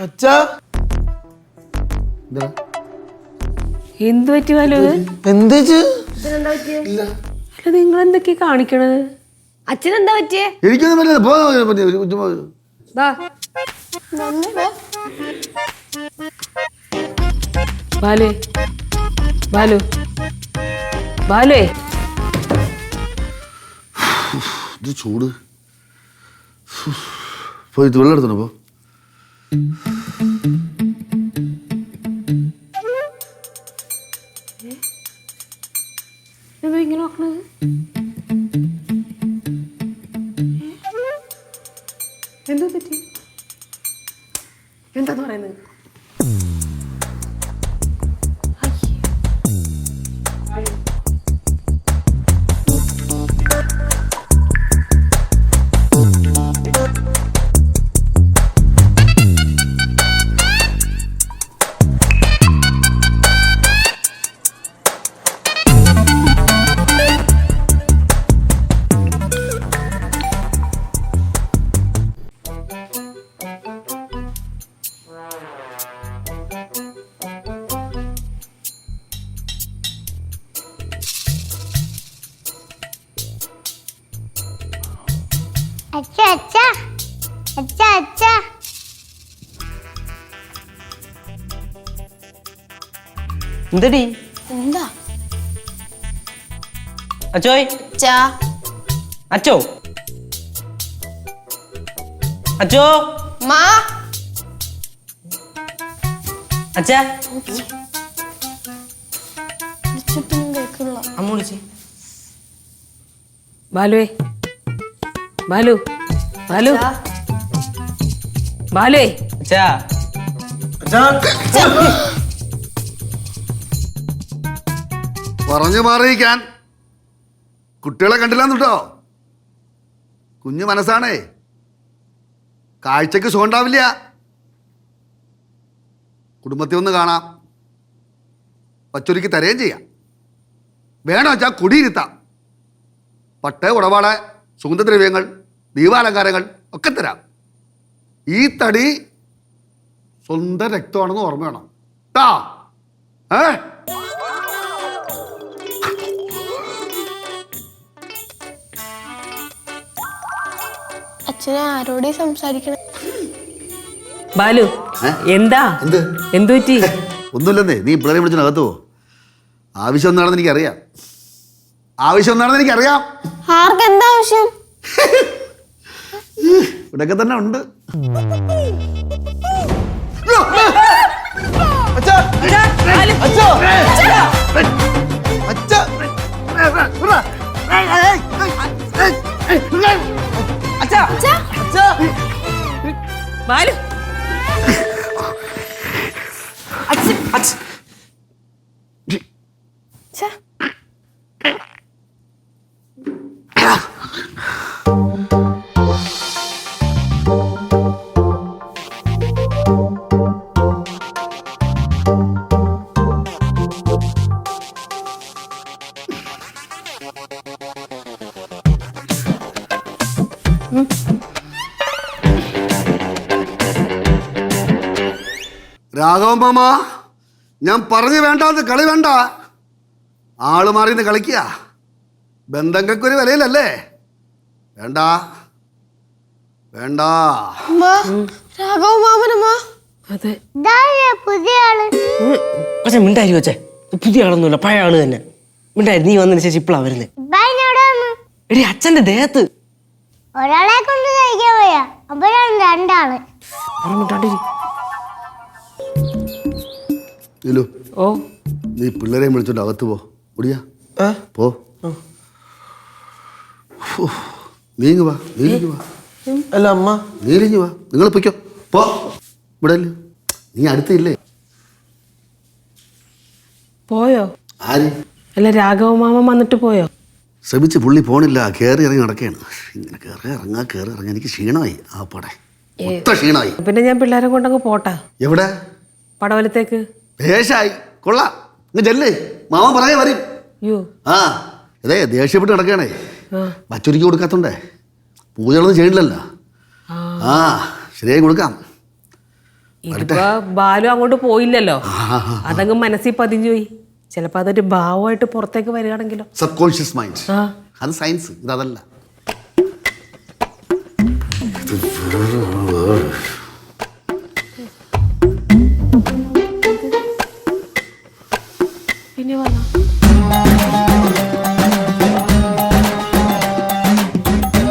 അച്ഛാ എന്ത് പറ്റി ബാലു? അല്ല നിങ്ങൾ എന്തൊക്കെയാ കാണിക്കണത്? അച്ഛനെന്താ പറ്റിയേ? എനിക്കൊന്നും ബാലു ബാലു ബാലുവേ, ഇത് ചൂട്. പോയി വെള്ളം എടുത്തോ. പോ. എന്താ ഇങ്ങനെ നോക്കണത്? എന്താ പറ്റി? എന്താന്ന് പറയുന്നത്? അച്ഛാ അച്ഛാ അച്ഛാ അച്ഛാ എന്തടി? എന്താ അച്ചോയ്, അച്ഛാ? അച്ചോ, അച്ചോ, മാ അച്ഛാ, ചുറ്റും കേൾക്കുള്ള അമ്മ വിളിച്ചേ. ബാലുവേ, ബാലു ബാലു ബാലുവേ, അച്ഛാ, പറഞ്ഞു മാറിയിക്കാൻ കുട്ടികളെ കണ്ടില്ലാന്ന് കേട്ടോ. കുഞ്ഞു മനസ്സാണേ, കാഴ്ചക്ക് സുഖമുണ്ടാവില്ല. കുടുംബത്തിൽ ഒന്ന് കാണാം, പച്ചൊരുക്കി തരുകയും ചെയ്യാം. വേണം വെച്ചാൽ കുടിയിരുത്താം. പട്ട ഉടപാട്, സുഗന്ധദ്രവ്യങ്ങൾ, ദീപാലങ്കാരങ്ങൾ ഒക്കെ തരാം. ഈ തടി സ്വന്തം രക്തമാണെന്ന് ഓർമ്മ വേണം ട്ടാ. അച്ഛനെ ആരോടെ സംസാരിക്കണം? ബാലു എന്താ? എന്തു പറ്റി? ഒന്നുമില്ലെന്നേ, നീ പിള്ളേരെ വിളിച്ചതിനകത്ത് പോ. ആവശ്യം എന്താണെന്ന് എനിക്കറിയാം. ആവശ്യം എന്താണെന്ന് എനിക്കറിയാം. ആർക്കെന്താ ആവശ്യം? ഇവിടെയൊക്കെ തന്നെ ഉണ്ട്. ബാലു രാഘവൻ മാമ, ഞാൻ പറഞ്ഞു വേണ്ടാന്ന് കളി വേണ്ട. ആള് മാറിന്ന് കളിക്കുക. ബന്ധങ്ങൾക്കൊരു വിലയിലല്ലേ? വേണ്ട വേണ്ട. രാഘവ മാമനമ്മ. അതെ, പുതിയ ആള്. പക്ഷെ മിണ്ടായി വെച്ചേ, പുതിയ ആളൊന്നുമില്ല, പഴയ ആള് തന്നെ. മിണ്ടായി, നീ വന്നതിന് ശേഷം ഇപ്പളാ വരുന്നേ. എടി അച്ഛന്റെ ദേഹത്ത് ഒരാളെ കൊണ്ട് കഴിക്കാൻ പോയ അപ്പോഴാണ് രണ്ടാള്. ഓ, നീ പിള്ളേരെ വിളിച്ചോണ്ട് അകത്ത് പോ. ഒടിയാ പോ. നീങ്ങ് വാ, നീലിഞ്ഞു വാ. അല്ല അമ്മ, നീലിഞ്ഞു വാ. നിങ്ങൾ പൊയ്ക്കോ, പോ. ഇവിടെ നീ അടുത്തില്ലേ? പോയോ? ആര്? അല്ല, രാഘവ മാമൻ വന്നിട്ട് പോയോ? ശ്രമിച്ച് പുള്ളി പോണില്ല, കയറി ഇറങ്ങി നടക്കുകയാണ്. ഇങ്ങനെ കയറി ഇറങ്ങാൻ എനിക്ക് ക്ഷീണമായി. ആ പടെ ഒത്ത ക്ഷീണമായി. പിന്നെ ഞാൻ പിള്ളേരെ കൊണ്ടങ്ങ് പോട്ടാ എവിടെ? പടവലത്തേക്ക്. ദേശായി കൊള്ളാം. ഇങ്ങ് ചെല്ല്, മാമ പറയാ വരും. യോ ആ ഇതേ ദേഷ്യപ്പെട്ട് കിടക്കണേ. ആ വച്ചൊരുക്കി കൊടുക്കാത്തോണ്ടേ പൂജകളൊന്നും ചെയ്യണില്ലല്ലോ. ആ ശരിയായി കൊടുക്കാം. ഇതിപ്പോ ബാലു അങ്ങോട്ട് പോയില്ലല്ലോ, അതങ്ങ് മനസ്സിൽ പതിഞ്ഞു പോയി. ചിലപ്പോ അതൊരു ഭാവമായിട്ട് പുറത്തേക്ക് വരികയാണെങ്കിലോ. സബ് കോൺഷ്യസ് മൈൻഡ്, ആ അത് സയൻസ്, ഇതല്ല.